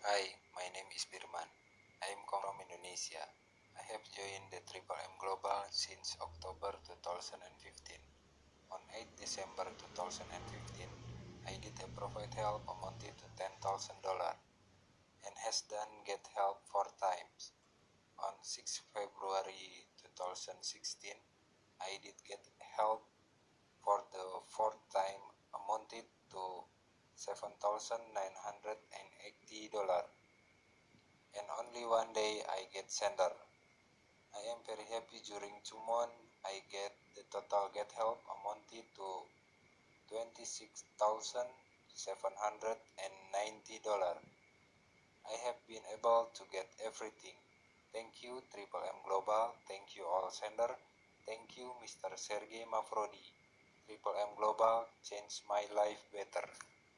Hi, my name is Birman. I am from Indonesia. I have joined the Triple M Global since October 2015. On 8 December 2015, I did a provide help amounted to $10,000 and has done get help 4 times. On 6 February 2016, I did get help for the fourth time amounted to $7,980, and only one day I get sender. I am very happy. During 2 months I get the total get help amounted to $26,790. I have been able to get everything. Thank you Triple M Global, thank you all sender, thank you Mr. Sergey Mafrodi. Triple M Global changed my life better.